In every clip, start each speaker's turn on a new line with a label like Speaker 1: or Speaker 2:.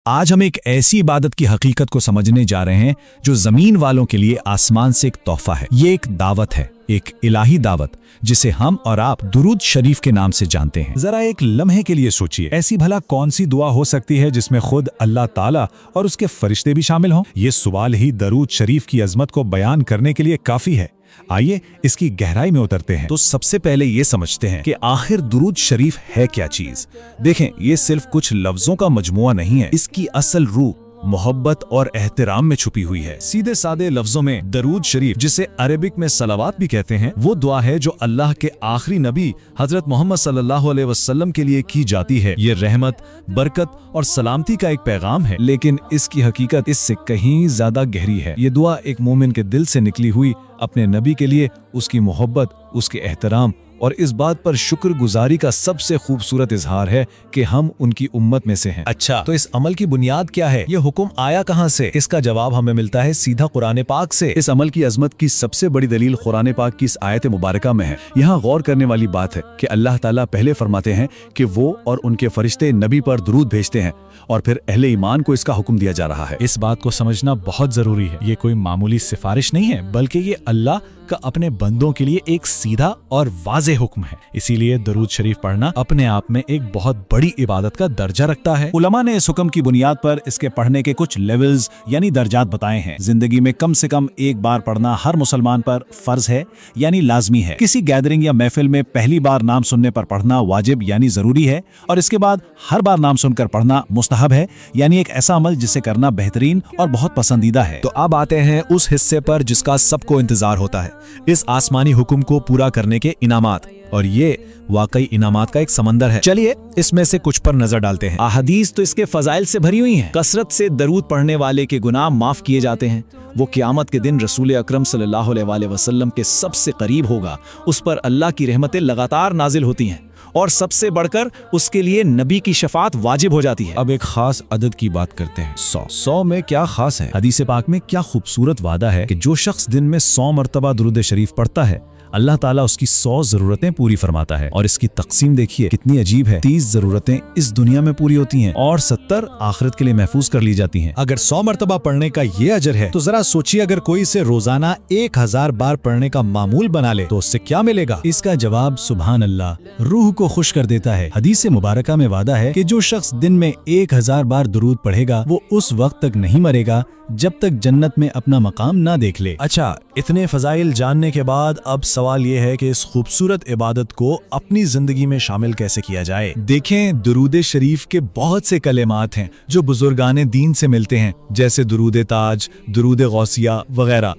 Speaker 1: آج ہم ایک ایسی عبادت کی حقیقت کو سمجھنے جا رہے ہیں جو زمین والوں کے لیے آسمان سے ایک تحفہ ہے۔ یہ ایک دعوت ہے، ایک الہی دعوت جسے ہم اور آپ درود شریف کے نام سے جانتے ہیں۔
Speaker 2: ذرا ایک لمحے کے لیے سوچئے، ایسی بھلا کون سی دعا ہو سکتی ہے جس میں خود اللہ تعالیٰ اور اس کے فرشتے بھی شامل ہوں؟ یہ سوال ہی درود شریف کی عظمت کو بیان کرنے کے لیے کافی ہے۔ آئیے اس کی گہرائی میں اترتے ہیں۔
Speaker 1: تو سب سے پہلے یہ سمجھتے ہیں کہ آخر درود شریف ہے کیا چیز۔ دیکھیں، یہ صرف کچھ لفظوں کا مجموعہ نہیں ہے، اس کی اصل روح محبت اور احترام میں چھپی ہوئی ہے۔ سیدھے سادے لفظوں میں درود شریف، جسے عربک میں صلوات بھی کہتے ہیں، وہ دعا ہے جو اللہ کے آخری نبی حضرت محمد صلی اللہ علیہ وسلم کے لیے کی جاتی ہے۔ یہ رحمت، برکت اور سلامتی کا ایک پیغام ہے، لیکن اس کی حقیقت اس سے کہیں زیادہ گہری ہے۔ یہ دعا ایک مومن کے دل سے نکلی ہوئی اپنے نبی کے لیے اس کی محبت، اس کے احترام اور اس بات پر شکر گزاری کا سب سے خوبصورت اظہار ہے کہ ہم ان کی امت میں سے ہیں۔
Speaker 2: اچھا، تو اس عمل کی بنیاد کیا ہے؟ یہ حکم آیا کہاں سے؟ اس کا جواب ہمیں ملتا ہے سیدھا قرآن پاک سے۔
Speaker 1: اس عمل کی عظمت کی سب سے بڑی دلیل قرآن پاک کی اس آیت مبارکہ میں ہے۔ یہاں غور کرنے والی بات ہے کہ اللہ تعالیٰ پہلے فرماتے ہیں کہ وہ اور ان کے فرشتے نبی پر درود بھیجتے ہیں، اور پھر اہل ایمان کو اس کا حکم دیا جا رہا ہے۔
Speaker 2: اس بات کو سمجھنا بہت ضروری ہے۔ یہ کوئی معمولی سفارش نہیں ہے، بلکہ یہ اللہ کا اپنے بندوں کے لیے ایک سیدھا اور واضح حکم ہے۔ اسی لیے درود شریف پڑھنا اپنے آپ میں ایک بہت بڑی عبادت کا درجہ رکھتا ہے۔
Speaker 1: علماء نے اس حکم کی بنیاد پر اس کے پڑھنے کے کچھ لیولز یعنی درجات بتائے ہیں۔ زندگی میں کم سے کم ایک بار پڑھنا ہر مسلمان پر فرض ہے یعنی لازمی ہے۔ کسی گیدرنگ یا محفل میں پہلی بار نام سننے پر پڑھنا واجب یعنی ضروری ہے، اور اس کے بعد ہر بار نام سن کر پڑھنا مستحب ہے، یعنی ایک ایسا عمل جسے کرنا بہترین اور بہت پسندیدہ ہے۔
Speaker 2: تو اب آتے ہیں اس حصے پر جس کا سب کو انتظار ہوتا ہے، اس آسمانی حکم کو پورا کرنے کے انعامات، اور یہ واقعی انعامات کا ایک سمندر ہے۔ چلیے اس میں سے کچھ پر نظر ڈالتے ہیں۔
Speaker 1: احادیث تو اس کے فضائل سے بھری ہوئی ہیں۔ کثرت سے درود پڑھنے والے کے گناہ معاف کیے جاتے ہیں، وہ قیامت کے دن رسول اکرم صلی اللہ علیہ وسلم کے سب سے قریب ہوگا، اس پر اللہ کی رحمتیں لگاتار نازل ہوتی ہیں، اور سب سے بڑھ کر اس کے لیے نبی کی شفاعت واجب ہو جاتی ہے۔
Speaker 2: اب ایک خاص عدد کی بات کرتے ہیں، 100 میں کیا خاص ہے؟ حدیث پاک میں کیا خوبصورت وعدہ ہے کہ جو شخص دن میں 100 مرتبہ درود شریف پڑھتا ہے، اللہ تعالیٰ اس کی 100 ضرورتیں پوری فرماتا ہے۔ اور اس کی تقسیم دیکھیے کتنی عجیب ہے۔ 30 ضرورتیں اس دنیا میں پوری ہوتی ہیں اور 70 آخرت کے لیے محفوظ کر لی جاتی ہیں۔
Speaker 3: اگر 100 مرتبہ پڑھنے کا یہ اجر ہے تو ذرا سوچیے، اگر کوئی اسے روزانہ 1000 بار پڑھنے کا معمول بنا لے تو اس سے کیا ملے گا؟
Speaker 2: اس کا جواب سبحان اللہ، روح کو خوش کر دیتا ہے۔ حدیث مبارکہ میں وعدہ ہے کہ جو شخص دن میں 1000 بار درود پڑھے گا وہ اس وقت تک نہیں مرے گا جب تک جنت میں اپنا مقام نہ دیکھ لے۔
Speaker 3: اچھا، اتنے فضائل جاننے کے بعد اب سوال یہ ہے کہ اس خوبصورت عبادت کو اپنی زندگی میں شامل کیسے کیا جائے؟ دیکھیں، درود شریف کے بہت سے کلمات ہیں جو بزرگان دین سے ملتے ہیں، جیسے درود تاج، درود غوثیہ وغیرہ۔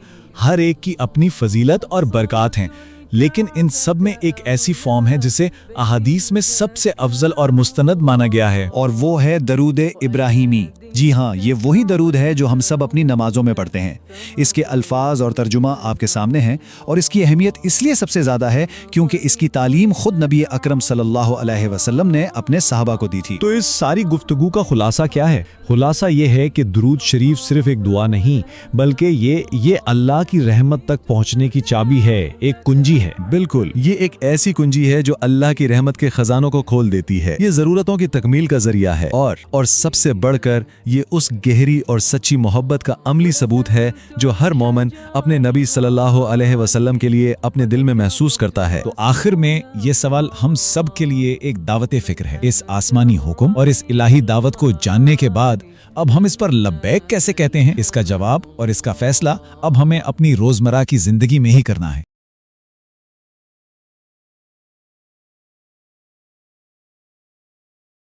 Speaker 3: ہر ایک کی اپنی فضیلت اور برکات ہیں، لیکن ان سب میں ایک ایسی فارم ہے جسے احادیث میں سب سے افضل اور مستند مانا گیا ہے،
Speaker 4: اور وہ ہے درود ابراہیمی۔ جی ہاں، یہ وہی درود ہے جو ہم سب اپنی نمازوں میں پڑھتے ہیں۔ اس کے الفاظ اور ترجمہ آپ کے سامنے ہیں، اور اس کی اہمیت اس لیے سب سے زیادہ ہے کیونکہ اس کی تعلیم خود نبی اکرم صلی اللہ علیہ وسلم نے اپنے صحابہ کو دی تھی۔
Speaker 3: تو اس ساری گفتگو کا خلاصہ کیا ہے؟ خلاصہ یہ ہے کہ درود شریف صرف ایک دعا نہیں، بلکہ یہ اللہ کی رحمت تک پہنچنے کی چابی ہے، ایک کنجی ہے۔
Speaker 2: بالکل، یہ ایک ایسی کنجی ہے جو اللہ کی رحمت کے خزانوں کو کھول دیتی ہے۔ یہ ضرورتوں کی تکمیل کا ذریعہ ہے، اور سب سے بڑھ کر یہ اس گہری اور سچی محبت کا عملی ثبوت ہے جو ہر مومن اپنے نبی صلی اللہ علیہ وسلم کے لیے اپنے دل میں محسوس کرتا ہے۔
Speaker 1: تو آخر میں یہ سوال ہم سب کے لیے ایک دعوت فکر ہے۔ اس آسمانی حکم اور اس الہی دعوت کو جاننے کے بعد اب ہم اس پر لبیک کیسے کہتے ہیں؟ اس کا جواب اور اس کا فیصلہ اب ہمیں اپنی روزمرہ کی زندگی میں ہی کرنا ہے۔